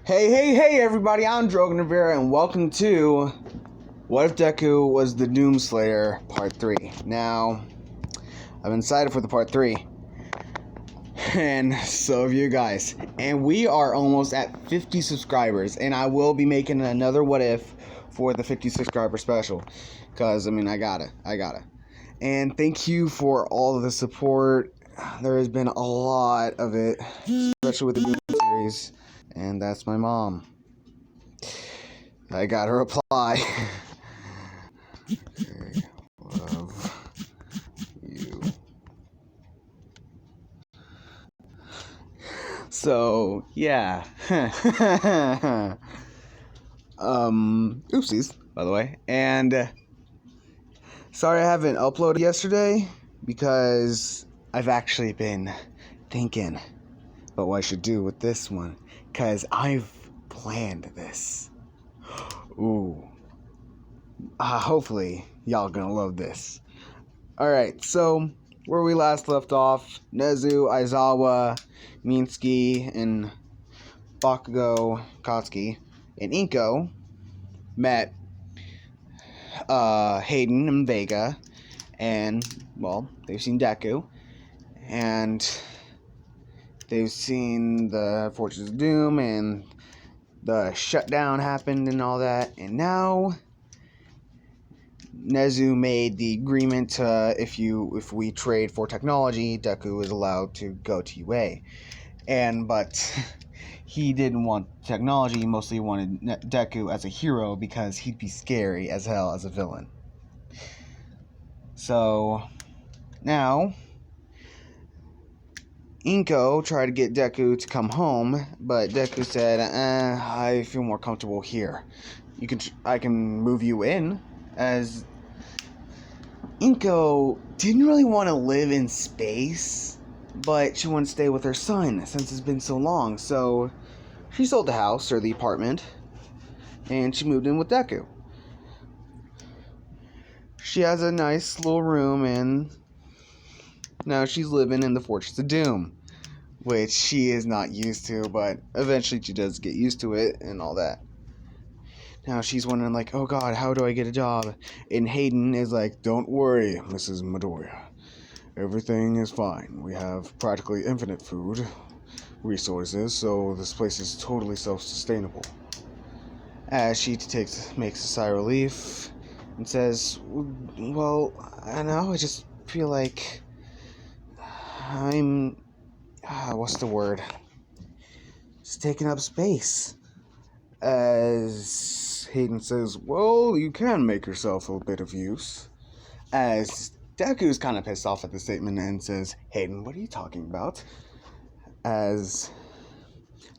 Hey, everybody, I'm Drogan Rivera, and welcome to What If Deku Was the Doomslayer, Part 3. Now, I've been excited for the Part 3, and so have you guys. And we are almost at 50 subscribers, and I will be making another What If for the 50 subscriber special, because, I gotta. And thank you for all of the support. There has been a lot of it, especially with the Doom series, and that's my mom. I got a reply. Okay, love you. So, yeah. Oopsies, by the way. And sorry I haven't uploaded yesterday because I've actually been thinking about what I should do with this one, because I've planned this. Ooh. Hopefully, y'all gonna love this. Alright, so where we last left off, Nezu, Aizawa, Minsky, and Bakugo, Katsuki, and Inko met Hayden and Vega, and, well, they've seen Deku, and they've seen the Fortress of Doom, and the shutdown happened and all that, and now Nezu made the agreement to, if we trade for technology, Deku is allowed to go to UA. But he didn't want technology, he mostly wanted Deku as a hero because he'd be scary as hell as a villain. So, now, Inko tried to get Deku to come home, but Deku said, I feel more comfortable here. I can move you in, as Inko didn't really want to live in space, but she wanted to stay with her son since it's been so long. So she sold the house, or the apartment, and she moved in with Deku. She has a nice little room, and now she's living in the Fortress of Doom, which she is not used to, but eventually she does get used to it and all that. Now she's wondering, like, oh god, how do I get a job? And Hayden is like, don't worry, Mrs. Midoriya. Everything is fine. We have practically infinite food resources, so this place is totally self-sustainable. As she makes a sigh of relief and says, well, I know, I just feel like I'm, what's the word? Just taking up space. As Hayden says, well, you can make yourself a bit of use. As Deku's kind of pissed off at the statement and says, Hayden, what are you talking about? As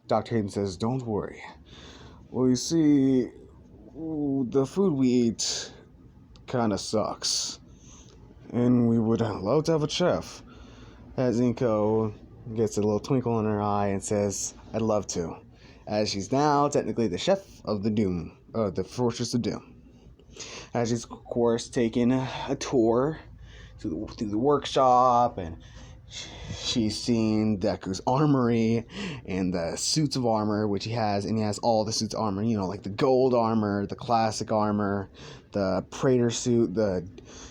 Dr. Hayden says, don't worry. Well, you see, the food we eat kind of sucks. And we would love to have a chef. As Inko gets a little twinkle in her eye and says, I'd love to. As she's now technically the chef of the Fortress of Doom. As she's, of course, taking a tour through the workshop, and she's seen Deku's armory and the suits of armor, which he has, and he has all the suits of armor, like the gold armor, the classic armor, the Praetor suit, the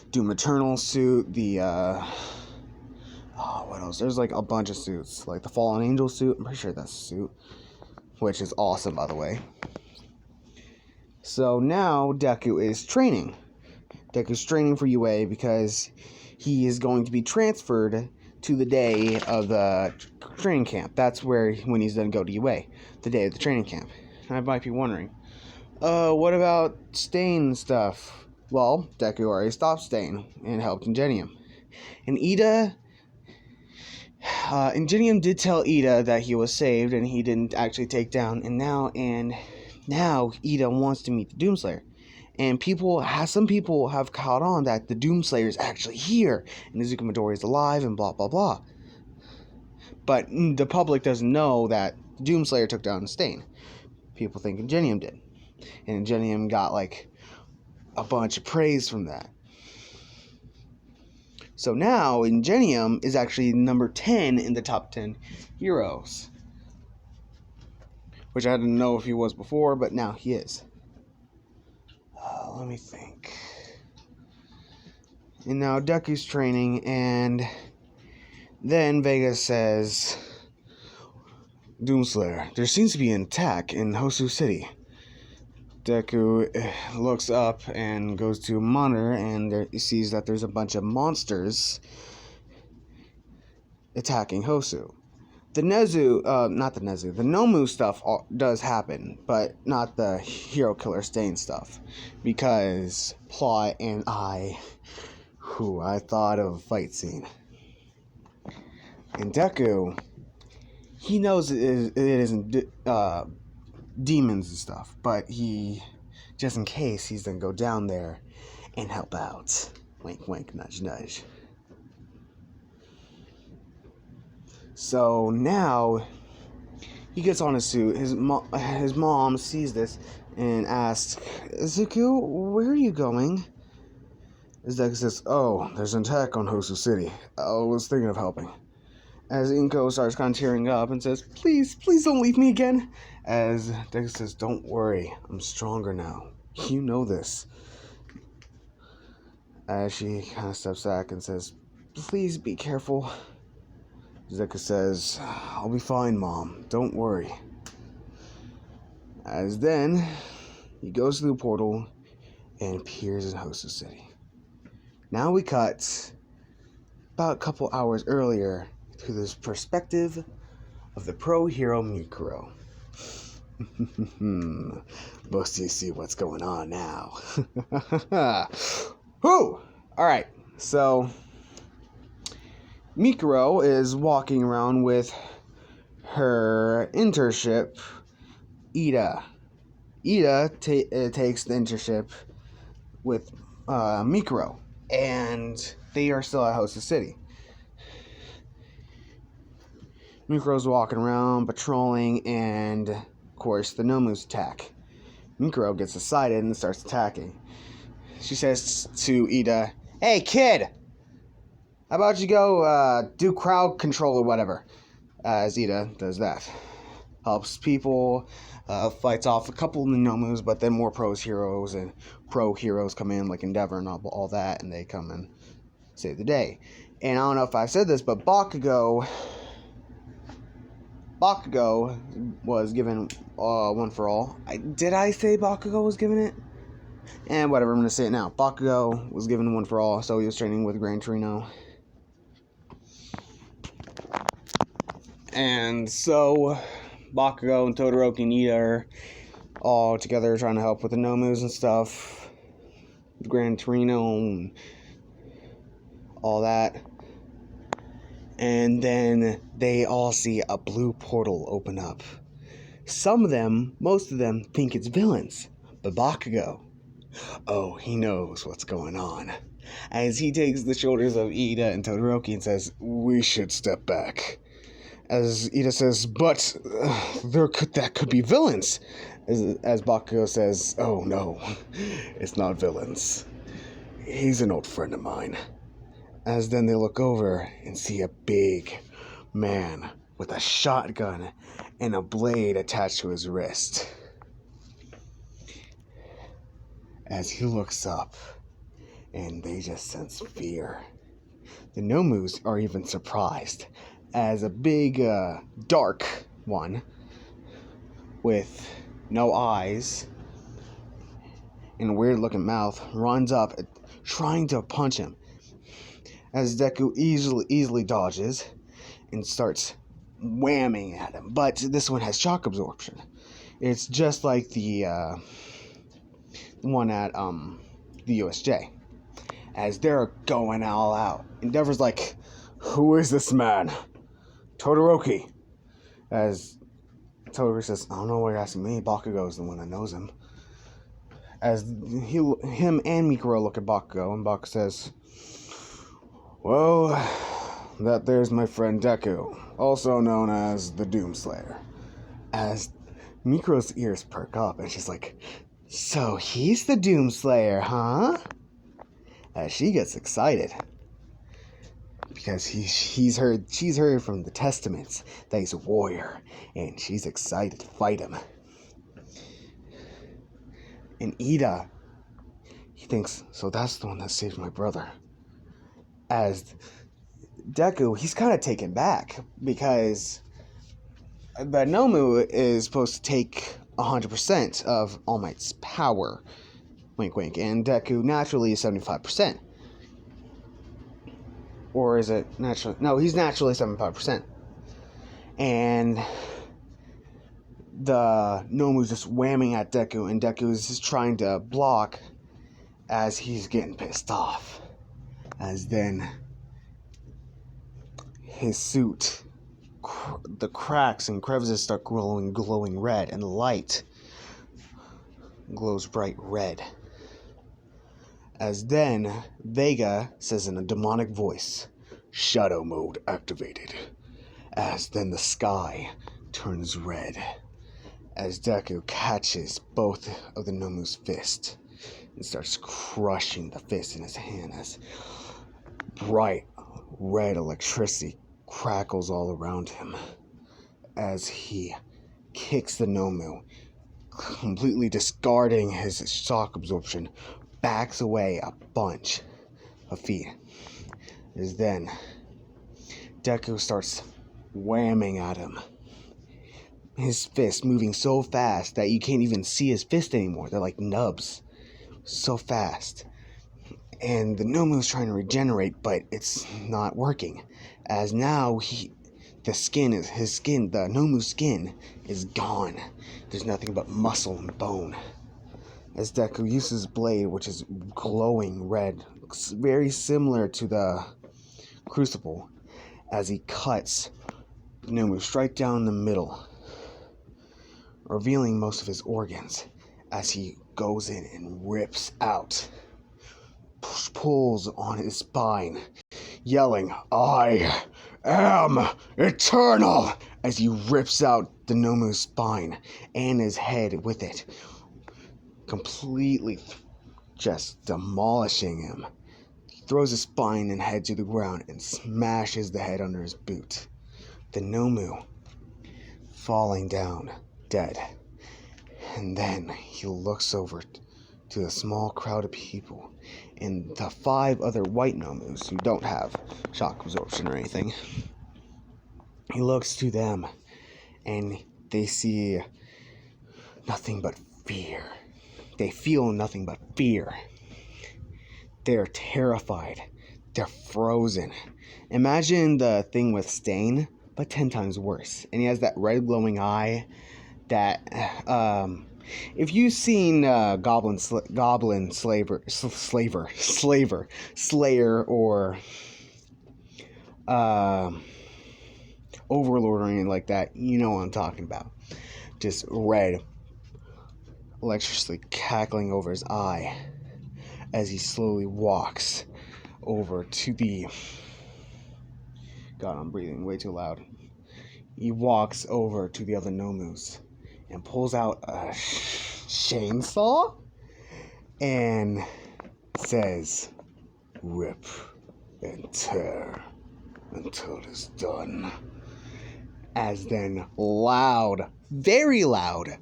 Doom Eternal suit, the, what else? There's like a bunch of suits, like the Fallen Angel suit, I'm pretty sure that's a suit, which is awesome, by the way. So now Deku is training. Deku's training for UA because he is going to be transferred to the day of the training camp. That's when he's going to go to UA, the day of the training camp. And I might be wondering, what about Stain stuff? Well, Deku already stopped Stain and helped Ingenium. And Ingenium did tell Ida that he was saved and he didn't actually take down. And now Ida wants to meet the Doomslayer. And some people have caught on that the Doomslayer is actually here, and Izuku Midori is alive, and blah, blah, blah. But the public doesn't know that the Doomslayer took down Stain. People think Ingenium did. And Ingenium got, a bunch of praise from that. So now, Ingenium is actually number 10 in the top 10 heroes. which I didn't know if he was before, but now he is. Let me think. And now Deku's training, and then Vega says, Doomslayer, there seems to be an attack in Hosu City. Deku looks up and goes to a monitor, and he sees that there's a bunch of monsters attacking Hosu. The Nomu stuff does happen, but not the Hero Killer Stain stuff, because Plot and I thought of a fight scene. And Deku, he knows it isn't demons and stuff, but he, just in case, he's gonna go down there and help out. Wink, wink, nudge, nudge. So now he gets on his suit. His mom sees this and asks, Izuku, where are you going? As Deku says, oh, there's an attack on Hosu City. I was thinking of helping. As Inko starts kind of tearing up and says, please don't leave me again. As Deku says, don't worry, I'm stronger now. You know this. As she kind of steps back and says, please be careful. Deku says, I'll be fine, Mom. Don't worry. As then, he goes through the portal and appears in Hosu City. Now we cut about a couple hours earlier to this perspective of the pro hero Mikuro. Most of you see what's going on now. Whew! Alright, so Mikuro is walking around with her internship, Ida. Ida takes the internship with Mikuro, and they are still at Hosu City. Mikuro's walking around, patrolling, and, of course, the Nomus attack. Mikuro gets excited and starts attacking. She says to Ida, hey, kid! How about you go do crowd control or whatever? As Ida does that. Helps people, fights off a couple of the Nomus, but then more pro heroes come in, like Endeavor and all that, and they come and save the day. And I don't know if I've said this, but Bakugo was given one for all. Did I say Bakugo was given it? And whatever, I'm going to say it now. Bakugo was given one for all, so he was training with Gran Torino. And so Bakugo and Todoroki and Ida are all together trying to help with the Nomus and stuff. Gran Torino and all that. And then they all see a blue portal open up. Most of them think it's villains. But Bakugo, oh, he knows what's going on. As he takes the shoulders of Ida and Todoroki and says, we should step back. As Ida says, but that could be villains. As Bakugo says, oh no, it's not villains. He's an old friend of mine. As then they look over and see a big man with a shotgun and a blade attached to his wrist. As he looks up, and they just sense fear. The Nomus are even surprised, as a big, dark one with no eyes and a weird-looking mouth runs up, trying to punch him. As Deku easily dodges and starts whamming at him. But this one has shock absorption. It's just like the one at the USJ. As they're going all out. Endeavor's like, who is this man? Todoroki. As Todoroki says, I don't know why you're asking me. Bakugo's the one that knows him. As him and Mikuro look at Bakugo, and Bakugo says, well, that there's my friend Deku, also known as the Doomslayer. As Mikuro's ears perk up, and she's like, so he's the Doomslayer, huh? As she gets excited. because she's heard from the testaments that he's a warrior, and she's excited to fight him. And Ida, he thinks, so that's the one that saved my brother. As Deku, he's kind of taken back because the Nomu is supposed to take 100% of All Might's power. Wink, wink. And Deku naturally is 75%. Or is it naturally? No, he's naturally 75%. And the Nomu's just whamming at Deku, and Deku is just trying to block as he's getting pissed off. As then his suit, the cracks and crevices start glowing red, and the light glows bright red. As then Vega says in a demonic voice, "Shadow mode activated." As then the sky turns red. As Deku catches both of the Nomu's fist and starts crushing the fist in his hand as bright red electricity crackles all around him. As he kicks the Nomu, completely discarding his shock absorption, backs away a bunch of feet. As then Deku starts whamming at him. His fist moving so fast that you can't even see his fist anymore. They're like nubs. So fast. And the Nomu's trying to regenerate, but it's not working. As now the Nomu's skin is gone. There's nothing but muscle and bone. As Deku uses his blade, which is glowing red, very similar to the crucible, as he cuts the Nomu straight down the middle, revealing most of his organs, as he goes in and rips out, pulls on his spine, yelling, "I am eternal," as he rips out the Nomu's spine and his head with it, completely just demolishing him. He throws his spine and head to the ground and smashes the head under his boot. The Nomu falling down, dead. And then he looks over to the small crowd of people and the 5 other white Nomus who don't have shock absorption or anything. He looks to them and they see nothing but fear. They feel nothing but fear. They're terrified. They're frozen. Imagine the thing with Stain, but 10 times worse. And he has that red glowing eye that, if you've seen Slayer, or Overlord or anything like that, you know what I'm talking about. Just red, electricity cackling over his eye as he slowly walks over to the... God, I'm breathing way too loud. He walks over to the other Nomus and pulls out a chainsaw and says, "Rip and tear until it is done." As then loud, very loud,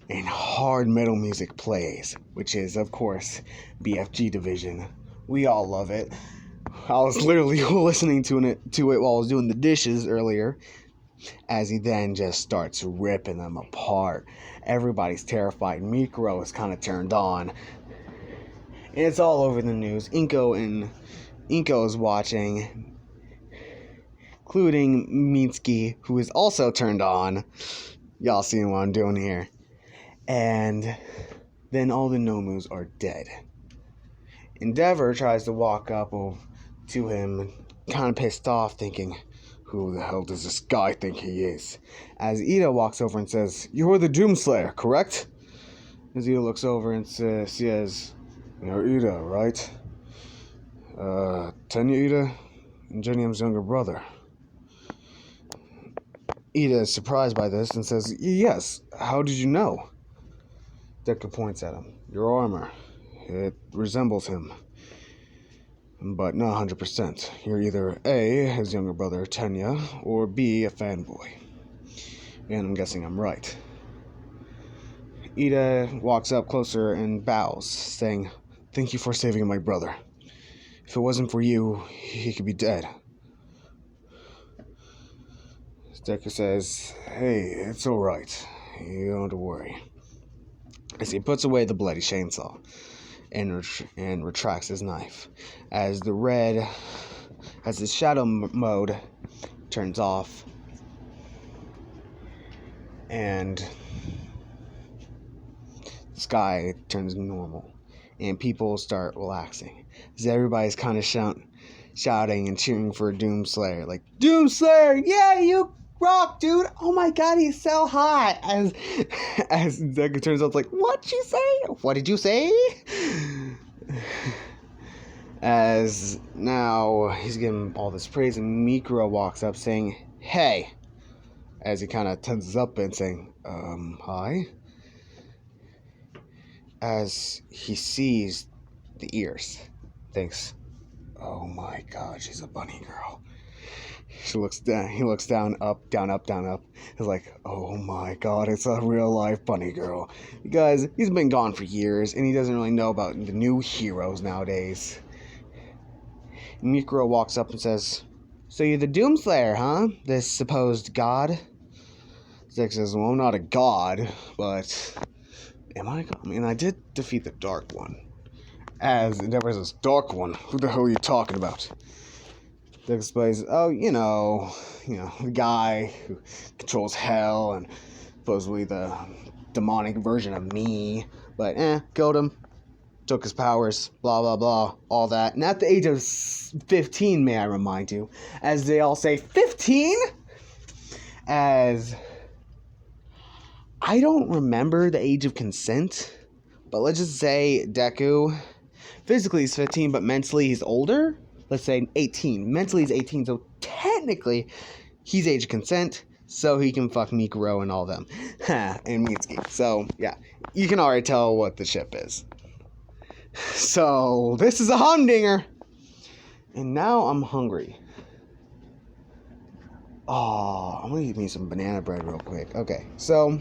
and hard metal music plays, which is, of course, BFG Division. We all love it. I was literally listening to it while I was doing the dishes earlier, as he then just starts ripping them apart. Everybody's terrified. Mikro is kind of turned on. And it's all over the news. Inko is watching, including Mitsuki, who is also turned on. Y'all seeing what I'm doing here. And then all the Nomus are dead. Endeavor tries to walk up to him, kind of pissed off, thinking, "Who the hell does this guy think he is?" As Ida walks over and says, "You're the Doomslayer, correct?" As Ida looks over and says, "You're Ida, right? Tenya Ida, and Genium's younger brother." Ida is surprised by this and says, "Yes, how did you know?" Deku points at him. "Your armor. It resembles him. but not 100%. You're either A, his younger brother Tenya, or B, a fanboy. And I'm guessing I'm right. Ida walks up closer and bows, saying, "Thank you for saving my brother. If it wasn't for you, he could be dead." Deku says, "Hey, it's alright. You don't have to worry." As he puts away the bloody chainsaw and retracts his knife. As the shadow mode turns off and the sky turns normal and people start relaxing. As everybody's kind of shouting and cheering for Doomslayer. Like, "Doomslayer, yeah, you rock, dude! Oh my god, he's so hot!" As Deku turns out, like, "What'd you say? What did you say?" As now he's getting all this praise, and Mikuro walks up saying, "Hey," as he kind of tenses up and saying, "Hi?" As he sees the ears, thinks, "Oh my god, she's a bunny girl." He looks down, up, down, up, down, up. He's like, "Oh my god, it's a real life bunny girl." Because he's been gone for years and he doesn't really know about the new heroes nowadays. Mikuro walks up and says, "So you're the Doomslayer, huh? This supposed god?" Zek says, "Well, I'm not a god, but am I? I mean, I did defeat the Dark One." As Endeavor says, "Dark One? Who the hell are you talking about?" Zek explains, "Oh, you know, the guy who controls hell and supposedly the demonic version of me, but killed him. Took his powers, blah, blah, blah, all that." And at the age of 15, may I remind you, as they all say, 15? As I don't remember the age of consent, but let's just say Deku, physically he's 15, but mentally he's older. Let's say 18. Mentally he's 18, so technically he's age of consent, so he can fuck Mikuro and all them. And Mitsuki. So, yeah, you can already tell what the ship is. So, this is a humdinger. And now I'm hungry. Oh, I'm gonna eat me some banana bread real quick. Okay, so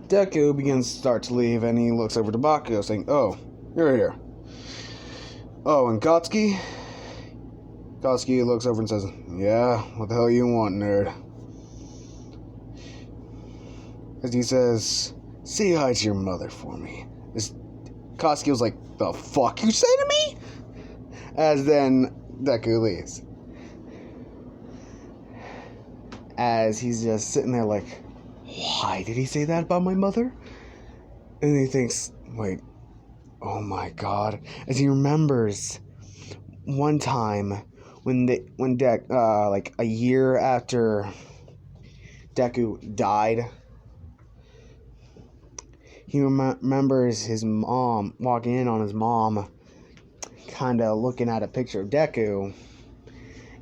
Deku begins to start to leave, and he looks over to Bakugo, saying, "Oh, you're here. Oh, and Katsuki?" Katsuki looks over and says, "Yeah, what the hell you want, nerd?" As he says, "Say hi to your mother for me." Katsuki was like, "The fuck you say to me?" As then Deku leaves. As he's just sitting there like, why did he say that about my mother? And he thinks, wait, oh my god. As he remembers one time when like a year after Deku died, he remembers his mom walking in on his mom, kind of looking at a picture of Deku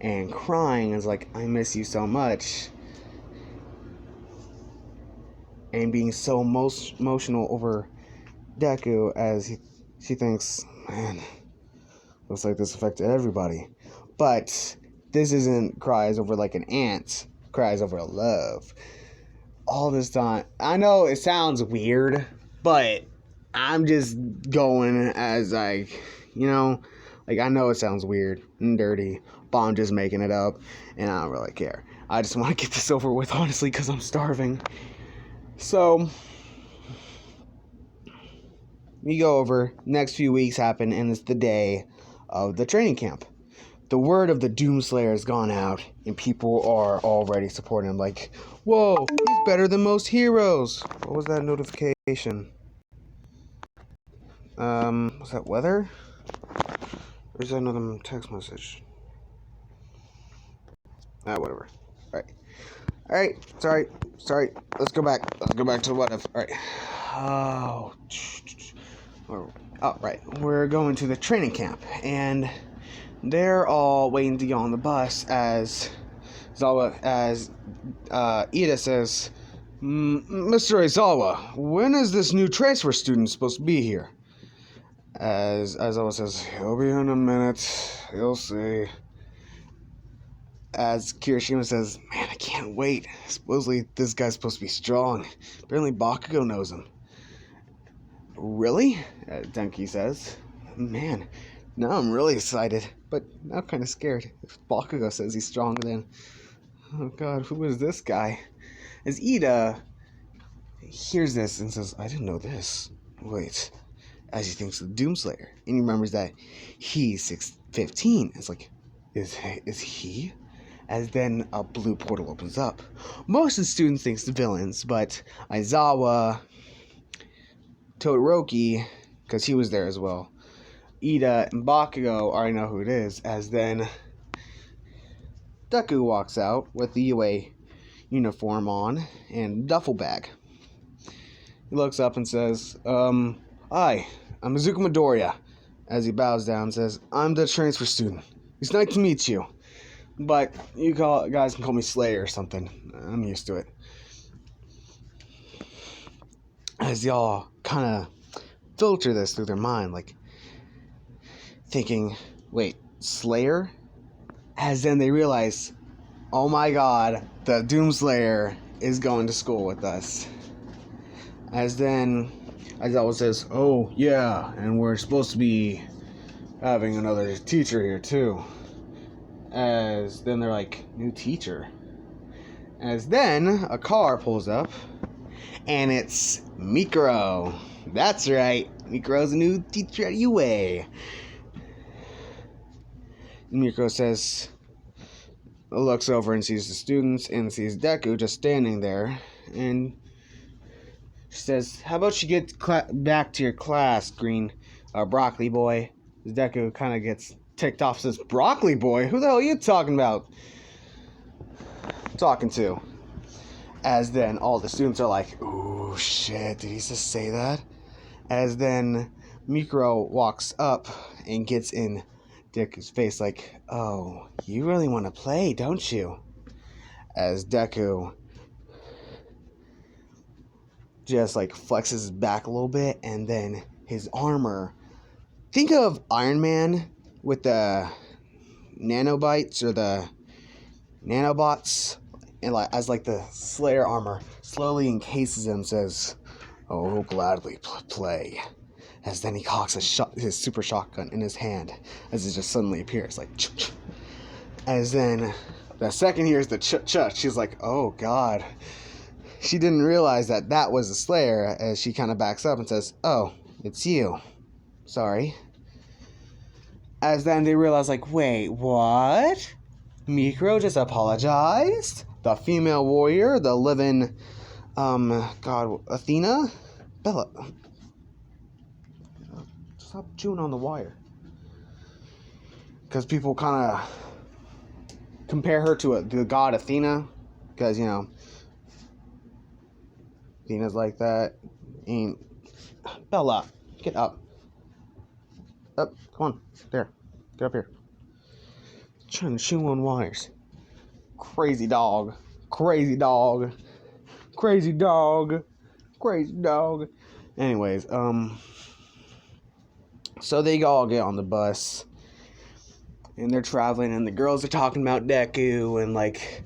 and crying. Is like, "I miss you so much," and being so emotional over Deku, as she thinks, man, looks like this affected everybody. But this isn't cries over like an aunt, cries over love. All this time, I know it sounds weird, but I'm just going as like, like I know it sounds weird and dirty, but I'm just making it up, and I don't really care. I just want to get this over with, honestly, because I'm starving. So we go over, next few weeks happen, and it's the day of the training camp. The word of the Doomslayer has gone out, and people are already supporting him, like, whoa, he's better than most heroes. What was that notification? Was that weather? Or is that another text message? Whatever. Alright, sorry. Let's go back to the what if. Alright. Right. We're going to the training camp, and they're all waiting to get on the bus as Ida says, "Mr. Aizawa, when is this new transfer student supposed to be here?" As always says, he'll be in a minute. You'll see. As Kirishima says, man, I can't wait. Supposedly this guy's supposed to be strong. Apparently Bakugo knows him. Really? Denki says. Man, now I'm really excited, but now I'm kind of scared. If Bakugo says he's strong, then oh god, who is this guy? As Ida hears this and says, I didn't know this. Wait. As he thinks of Doomslayer, and he remembers that he's 15. It's like, is he? As then a blue portal opens up. Most of the students think it's the villains, but Aizawa, Todoroki, because he was there as well, Ida and Bakugo already know who it is. As then Deku walks out with the UA uniform on and duffel bag. He looks up and says, Hi, I'm Izuku Midoriya. As he bows down and says, I'm the transfer student. It's nice to meet you. But you guys can call me Slayer or something. I'm used to it. As y'all kind of filter this through their mind, like thinking, wait, Slayer? As then they realize, oh my god, the Doomslayer is going to school with us. As then Aizawa says, oh yeah, and we're supposed to be having another teacher here too. As then they're like, new teacher. As then a car pulls up, and it's Mikro. That's right, Mikro's a new teacher at UA. Mikro says, looks over and sees the students and sees Deku just standing there, and she says, how about you get back to your class, green broccoli boy? Deku kind of gets ticked off, says, broccoli boy? Who the hell are you talking about? Talking to? As then all the students are like, ooh, shit, did he just say that? As then Mikro walks up and gets in Deku's face like, oh, you really want to play, don't you? As Deku just like flexes his back a little bit, and then his armor, think of Iron Man with the nanobites or the nanobots, and like as like the Slayer armor slowly encases him, says, oh, he'll gladly play. As then he cocks his super shotgun in his hand, as it just suddenly appears like ch-ch. As then the second hears the ch-ch, she's like, oh god. She didn't realize that was the Slayer, as she kind of backs up and says, oh, it's you. Sorry. As then they realize, like, wait, what? Mikro just apologized? The female warrior, the living, god, Athena? Bella. Stop chewing on the wire. Because people kind of compare her to the god Athena, because, you know, Athena's like that. And Bella, get up. Up, come on. There. Get up here. Trying to chew on wires. Crazy dog. Crazy dog. Crazy dog. Crazy dog. Anyways, so they all get on the bus. And they're traveling, and the girls are talking about Deku, and like,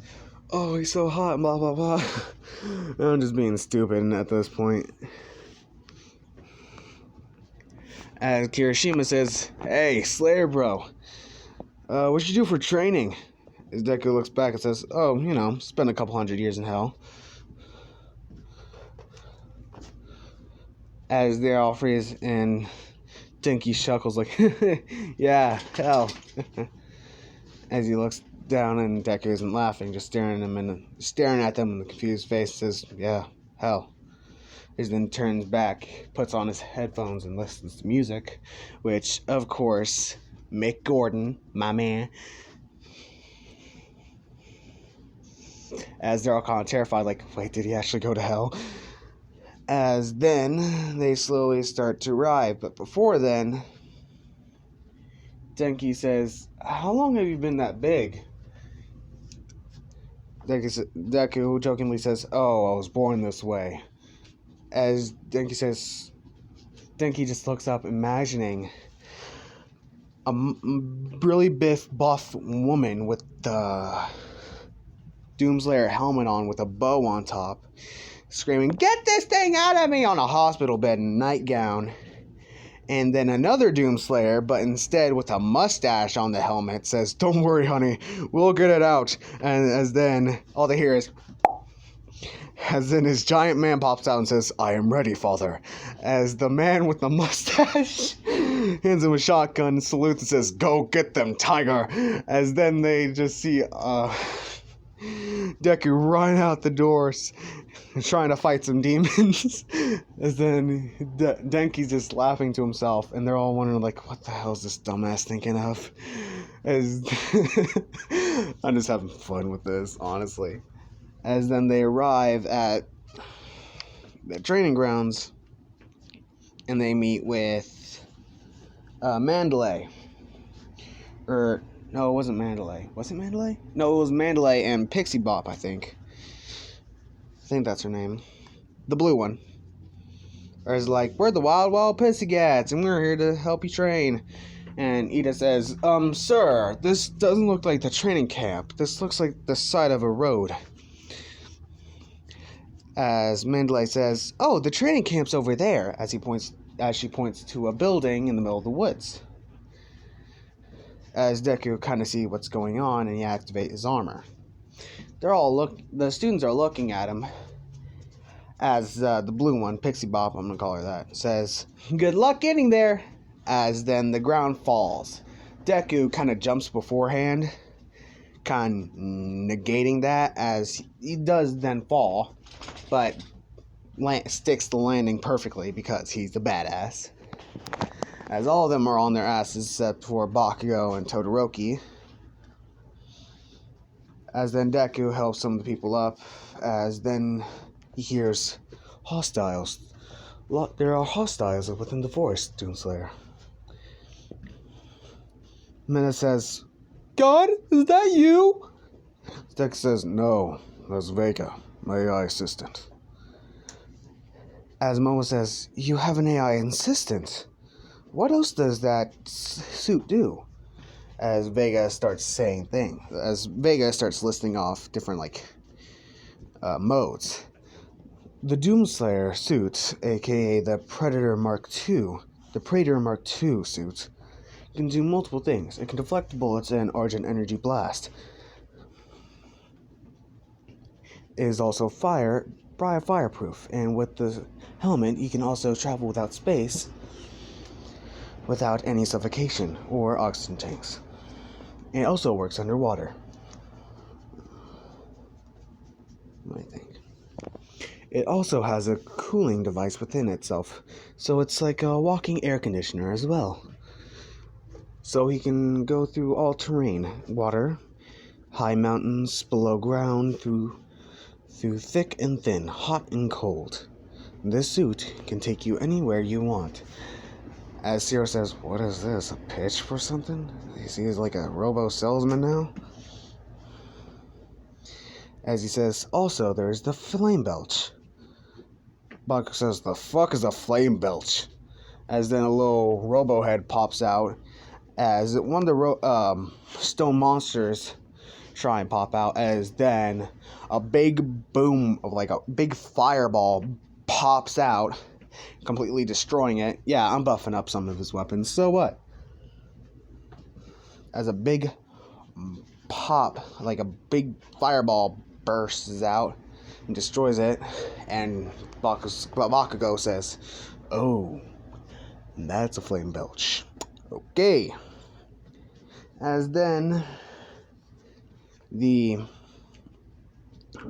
oh, he's so hot, blah, blah, blah. I'm just being stupid at this point. As Kirishima says, hey, Slayer bro, what you do for training? As Deku looks back and says, oh, you know, spend a couple 100 years in hell. As they all freeze, and Denki chuckles like, yeah, hell. As he looks down, and Deku isn't laughing, just staring at them in the confused face, says, yeah, hell. He then turns back, puts on his headphones, and listens to music, which, of course, Mick Gordon, my man, as they're all kind of terrified, like, wait, did he actually go to hell? As then, they slowly start to arrive, but before then, Denki says, how long have you been that big? Deku jokingly says, oh, I was born this way. As Denki says, Denki just looks up, imagining a really buff woman with the Doomslayer helmet on with a bow on top, screaming, "Get this thing out of me!" on a hospital bed in a nightgown. And then another Doomslayer, but instead with a mustache on the helmet, says, "Don't worry, honey, we'll get it out." And as then all they hear is, as then his giant man pops out and says, "I am ready, father." As the man with the mustache hands him a shotgun, salutes and says, "Go get them, tiger." As then they just see Deku run out the doors trying to fight some demons. As then Denki's just laughing to himself, and they're all wondering, like, what the hell is this dumbass thinking of? As I'm just having fun with this, honestly. As then they arrive at the training grounds, and they meet with Mandalay. No, it wasn't Mandalay. Was it Mandalay? No, it was Mandalay and Pixie Bop, I think. I think that's her name. The blue one. Or is like, "We're the Wild Wild Pussycats, and we're here to help you train." And Ida says, "Sir, this doesn't look like the training camp. This looks like the side of a road." As Mandalay says, "Oh, the training camp's over there," as she points to a building in the middle of the woods. As Deku kind of see what's going on, and he activates his armor. The students are looking at him. As the blue one, Pixie Bop, I'm gonna call her that, says, "Good luck getting there." As then the ground falls. Deku kind of jumps beforehand, kind of negating that, as he does then fall, but sticks the landing perfectly because he's a badass. As all of them are on their asses except for Bakugo and Todoroki. As then Deku helps some of the people up, as then he hears hostiles. There are hostiles within the forest, Doomslayer. Mina says, "God, is that you?" Deku says, "No, that's Vega, my AI assistant." As Momo says, "You have an AI assistant. What else does that suit do?" As Vega starts listing off different modes. The Doomslayer suit, aka the Predator Mark II suit, can do multiple things. It can deflect bullets and Argent Energy Blast. It is also fireproof, and with the helmet, you can also travel without space, without any suffocation or oxygen tanks. It also works underwater. I think. It also has a cooling device within itself, so it's like a walking air conditioner as well. So he can go through all terrain, water, high mountains, below ground, through thick and thin, hot and cold. This suit can take you anywhere you want. As Zero says, "What is this, a pitch for something? Is he like a robo salesman now?" As he says, also there's the flame belch. Baku says, "The fuck is a flame belch?" As then a little robo head pops out, as one of the stone monsters try and pop out, as then a big boom of like a big fireball pops out, completely destroying it. Yeah, I'm buffing up some of his weapons, so what? As a big pop, like a big fireball bursts out and destroys it, and Bakugo says, "Oh, that's a flame belch." Okay. As then the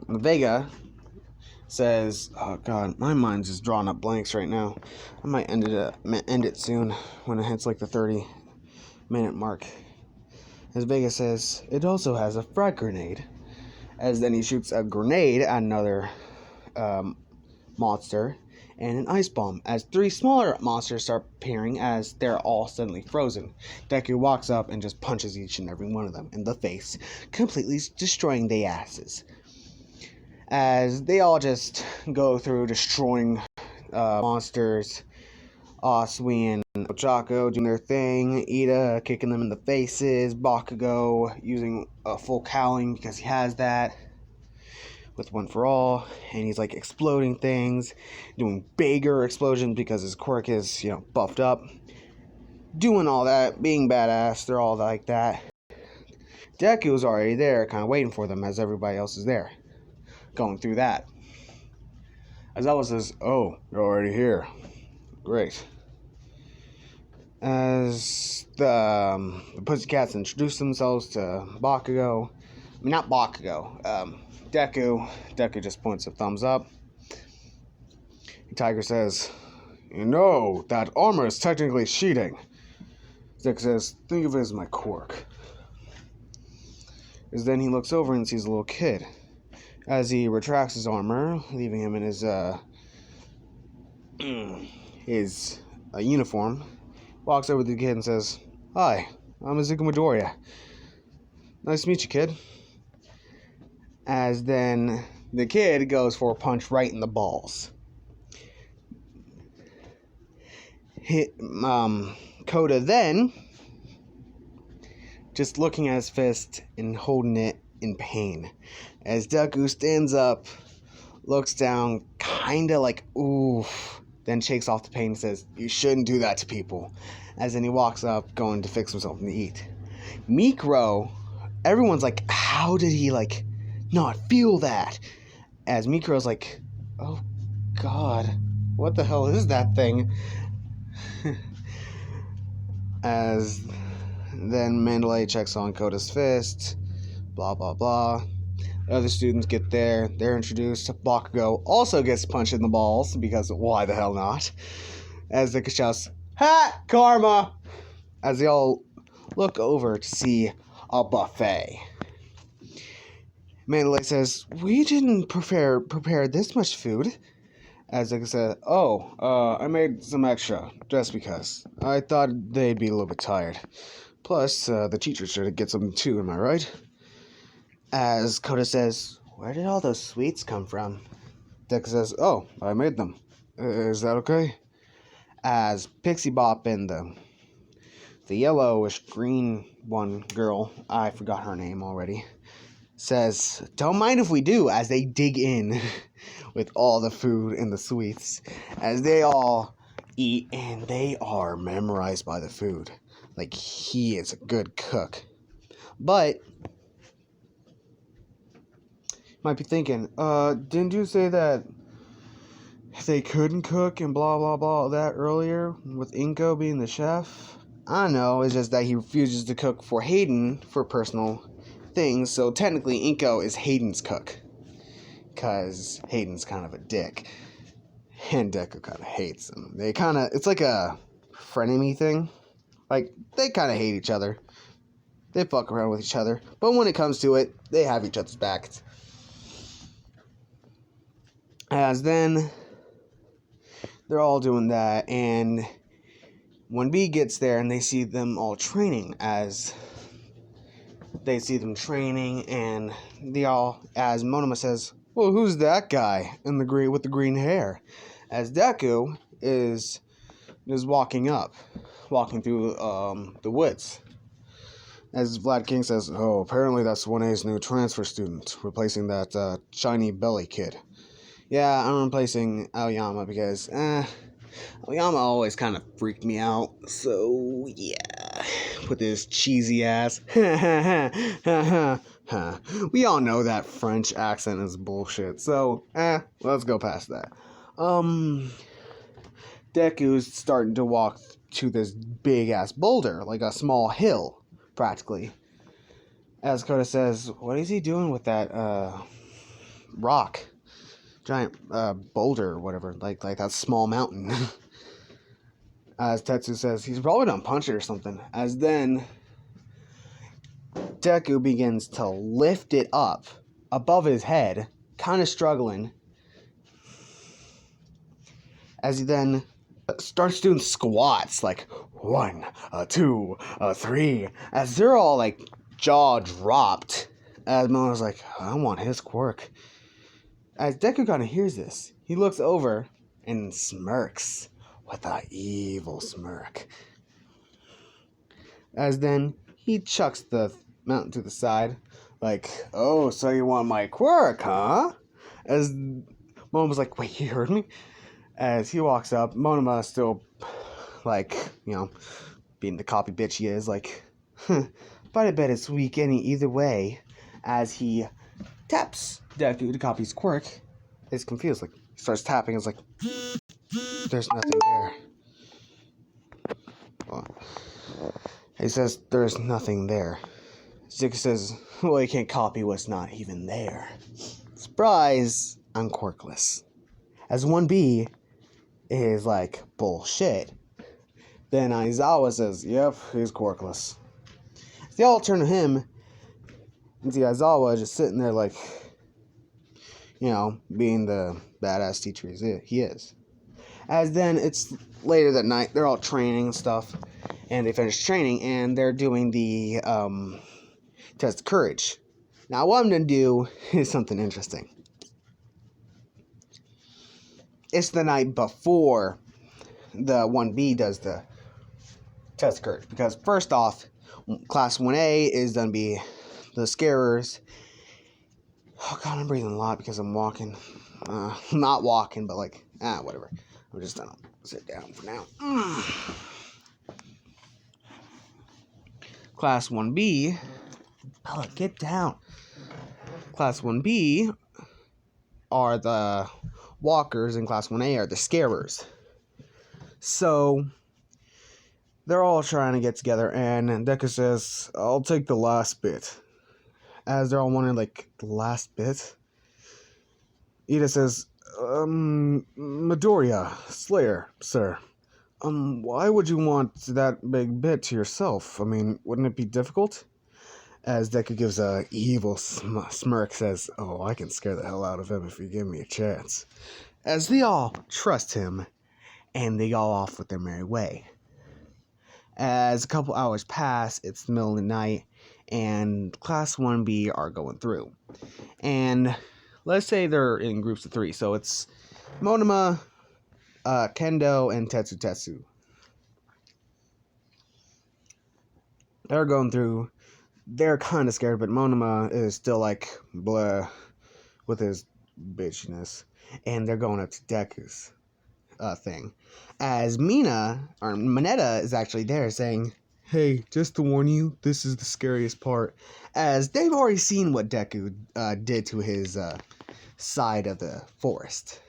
Vega says, "Oh god, my mind's just drawing up blanks right now. I might end it soon when it hits like the 30-minute mark." As Vega says, it also has a frag grenade. As then he shoots a grenade at another monster and an ice bomb, as 3 smaller monsters start appearing as they're all suddenly frozen. Deku walks up and just punches each and every one of them in the face, completely destroying their asses. As they all just go through destroying monsters Asui and Ochako doing their thing, Ida kicking them in the faces, Bakugo using a full cowling because he has that with One for All, and he's like exploding things, doing bigger explosions because his quirk is, buffed up, doing all that, being badass. They're all like that. Deku's already there, kind of waiting for them as everybody else is there, going through that. Aizawa says, "Oh, you're already here. Great." As the Pussycats introduce themselves to Bakugo, not Bakugo, Deku. Deku just points a thumbs up. Tiger says, that armor is technically cheating. Deku says, think of it as my quirk. As then he looks over and sees a little kid. As he retracts his armor, leaving him in his uniform, walks over to the kid and says, "Hi, I'm Izuku Midoriya. Nice to meet you, kid." As then the kid goes for a punch right in the balls. Koda then, just looking at his fist and holding it in pain. As Deku stands up, looks down, kinda like, oof, then shakes off the pain and says, "You shouldn't do that to people." As then he walks up, going to fix himself something to eat. Mikro, everyone's like, how did he, not feel that? As Mikro's like, oh god, what the hell is that thing? As then Mandalay checks on Koda's fist, blah blah blah. The other students get there, they're introduced. Bakugo also gets punched in the balls, because why the hell not? As Deku shouts, "Ha! Karma!" As they all look over to see a buffet. Mandalay says, "We didn't prepare this much food." As Deku said, I made some extra, just because. I thought they'd be a little bit tired. Plus, the teacher should get some too, am I right? As Koda says, "Where did all those sweets come from?" Deku says, I made them. Is that okay? As Pixie Bop and the yellowish green one girl, I forgot her name already, says, "Don't mind if we do," as they dig in with all the food and the sweets, as they all eat, and they are memorized by the food. Like, he is a good cook. But you might be thinking, didn't you say that they couldn't cook and blah blah blah that earlier with Inko being the chef? I know, it's just that he refuses to cook for Hayden for personal things, so technically Inko is Hayden's cook, because Hayden's kind of a dick, and Deku kind of hates him. It's like a frenemy thing. Like, they kind of hate each other. They fuck around with each other, but when it comes to it, they have each other's backs. As then, they're all doing that, and when B gets there and they see them all training, and they all, as Monoma says, "Well, who's that guy with the green hair?" As Deku is walking through the woods. As Vlad King says, apparently that's 1A's new transfer student, replacing that shiny belly kid. Yeah, I'm replacing Aoyama because, Aoyama always kind of freaked me out, so yeah, with his cheesy ass. We all know that French accent is bullshit, so, let's go past that. Deku's starting to walk to this big-ass boulder, like a small hill, practically. As Koda says, what is he doing with that, rock? Giant, boulder or whatever, like that small mountain. As Tetsu says, he's probably gonna punch it or something. As then, Deku begins to lift it up above his head, kind of struggling. As he then starts doing squats, like 1, 2, 3, as they're all like jaw dropped. As Mono's like, I want his quirk. As Deku kind of hears this, he looks over and smirks. with an evil smirk. As then he chucks the mountain to the side, like, "Oh, so you want my quirk, huh?" As Monoma's like, "Wait, you heard me?" As he walks up, Monoma still, like, being the copy bitch he is, like, but I bet it's weak either way. As he taps Deku to copy his quirk, is confused, like, he starts tapping, it's like, there's nothing there. Well, he says, there's nothing there. Deku says, well, you can't copy what's not even there. Surprise, I'm quirkless. As 1B is like, bullshit. Then Aizawa says, yep, he's quirkless. They all turn to him and see Aizawa just sitting there like, being the badass teacher he is. As then it's later that night, they're all training and stuff, and they finish training, and they're doing the test of courage. Now, what I'm going to do is something interesting. It's the night before the 1B does the test of courage, because first off, Class 1A is going to be the scarers. Oh god, I'm breathing a lot because I'm walking. Not walking, but like, whatever. I'm just gonna sit down for now. Class 1B. Bella, get down. Class 1B are the walkers, and Class 1A are the scarers. So, they're all trying to get together, and Deku says, I'll take the last bit. As they're all wondering, like, the last bit? Ida says, Midoriya, Slayer, sir. Why would you want that big bit to yourself? I mean, wouldn't it be difficult? As Deku gives a evil smirk, says, oh, I can scare the hell out of him if you give me a chance. As they all trust him, and they go off with their merry way. As a couple hours pass, it's the middle of the night, and Class 1B are going through. And let's say they're in groups of 3, so it's Monoma, Kendo, and Tetsu. They're going through. They're kind of scared, but Monoma is still like, blah, with his bitchiness. And they're going up to Deku's thing. As Mineta is actually there saying, hey, just to warn you, this is the scariest part. As they've already seen what Deku did to his side of the forest.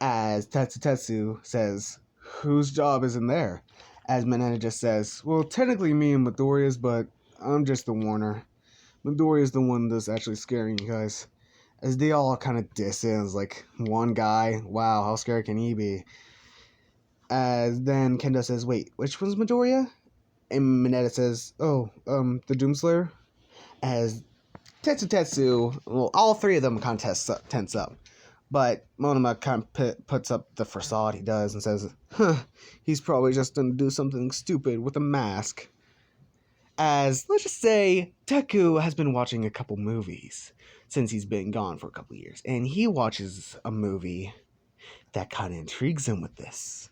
As Tetsu says, whose job is in there? As Mineta just says, well, technically me and Midoriya's, but I'm just the warner. Midoriya's the one that's actually scaring you guys. As they all kind of diss it, it's like, one guy, wow, how scary can he be? As then Kendo says, wait, which one's Midoriya? And Mineta says, oh, the Doomslayer? As Tetsu, well, all 3 of them kind of tense up. But Monoma kind of puts up the facade he does and says, he's probably just going to do something stupid with a mask. As, let's just say, Deku has been watching a couple movies since he's been gone for a couple years. And he watches a movie that kind of intrigues him with this.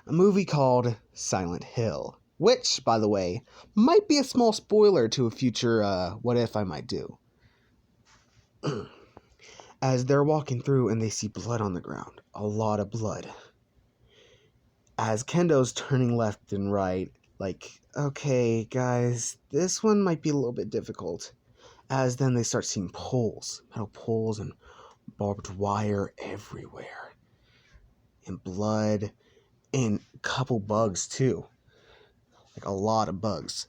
A movie called Silent Hill. Which, by the way, might be a small spoiler to a future What If I might do. As they're walking through and they see blood on the ground. A lot of blood. As Kendo's turning left and right, like, okay, guys, this one might be a little bit difficult. As then they start seeing poles, metal poles and barbed wire everywhere. And blood, and a couple bugs too. Like a lot of bugs.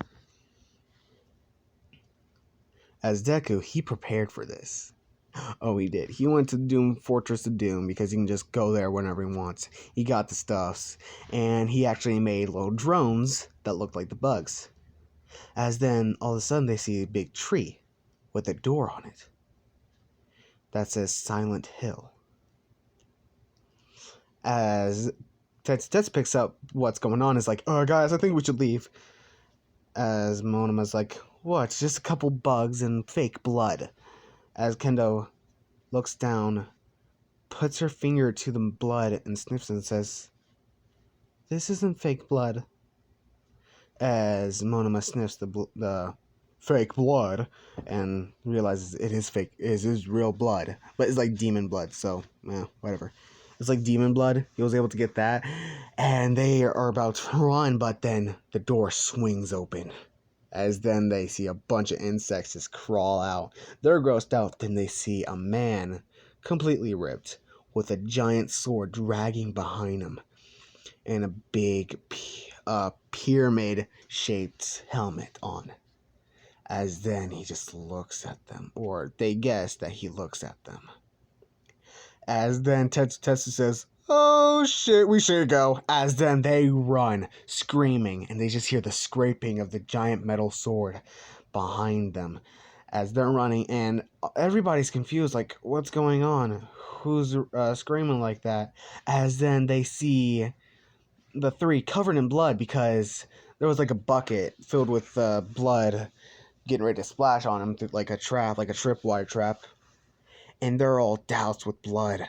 As Deku, he prepared for this. Oh, he did. He went to Doom Fortress of Doom because he can just go there whenever he wants. He got the stuffs, and he actually made little drones that looked like the bugs. As then, all of a sudden, they see a big tree with a door on it that says Silent Hill. As Tetsu picks up what's going on, is like, oh, guys, I think we should leave. As Monoma's like, what? Just a couple bugs and fake blood. As Kendo looks down puts her finger to the blood and sniffs and says, "This isn't fake blood." As Monoma sniffs the fake blood and realizes it is fake, it is real blood, but it's like demon blood, so whatever. It's like demon blood. He was able to get that, and they are about to run, but then the door swings open. As then they see a bunch of insects just crawl out. They're grossed out. Then they see a man, completely ripped, with a giant sword dragging behind him, and a big pyramid-shaped helmet on. As then he just looks at them, or they guess that he looks at them. As then Tetsu says, "Oh shit, we should go." As then they run, screaming, and they just hear the scraping of the giant metal sword behind them as they're running, and everybody's confused, like, what's going on? Who's screaming like that? As then they see the three covered in blood because there was like a bucket filled with blood getting ready to splash on them through like a trap, like a tripwire trap. And they're all doused with blood.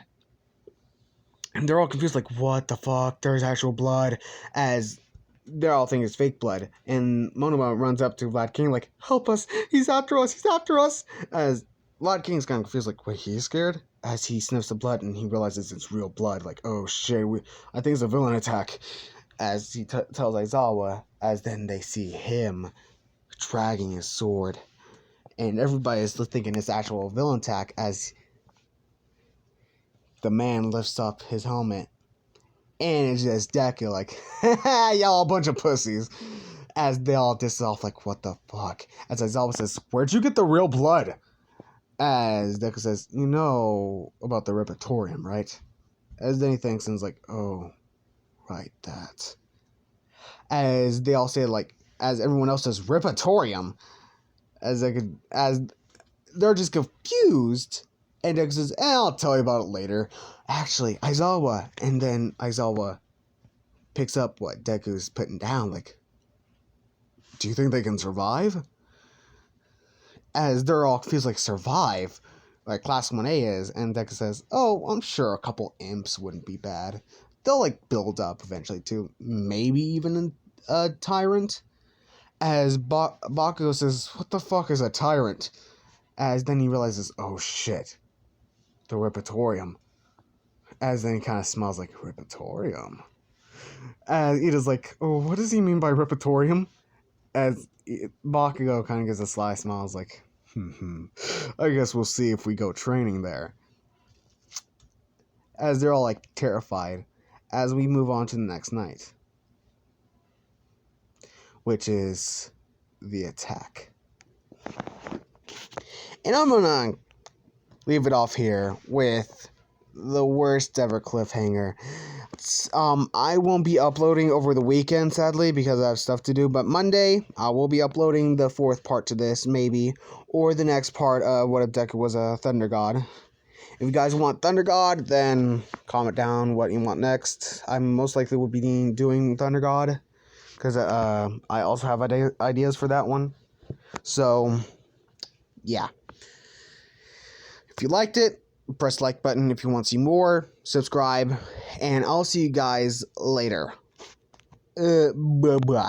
And they're all confused, like, what the fuck? There's actual blood. As they're all thinking it's fake blood. And Monoma runs up to Vlad King, like, help us! He's after us! He's after us! As Vlad King's kind of confused, like, wait, he's scared? As he sniffs the blood and he realizes it's real blood, like, oh shit, I think it's a villain attack. As he tells Aizawa, as then they see him dragging his sword. And everybody is thinking it's actual villain attack as the man lifts up his helmet. And it's just Deku, like, y'all a bunch of pussies. As they all diss off, like, what the fuck? As Aizawa says, where'd you get the real blood? As Deku says, you know about the Repertorium, right? As then he thinks and is like, oh, right, that. As they all say, like, as everyone else says, Repertorium. As they're just confused. And Deku says, I'll tell you about it later. Actually, Aizawa. And then Aizawa picks up what Deku's putting down. Like, do you think they can survive? As they're all confused, like, survive? Like Class 1A is. And Deku says, oh, I'm sure a couple imps wouldn't be bad. They'll, like, build up eventually to maybe even a tyrant. As Bakugo says, what the fuck is a tyrant? As then he realizes, oh shit, the Repertorium. As then he kind of smells like, Repertorium? As Ida's like, oh, what does he mean by Repertorium? As Bakugo kind of gives a sly smile, is like, I guess we'll see if we go training there. As they're all, like, terrified. As we move on to the next night, which is the attack. And I'm gonna leave it off here with the worst ever cliffhanger. I won't be uploading over the weekend, sadly, because I have stuff to do. But Monday, I will be uploading the fourth part to this, maybe, or the next part of what if Deku was a Thunder God. If you guys want Thunder God, then comment down what you want next. I most likely will be doing Thunder God, because I also have ideas for that one. So, yeah. If you liked it, press the like button. If you want to see more, subscribe. And I'll see you guys later. Bye-bye.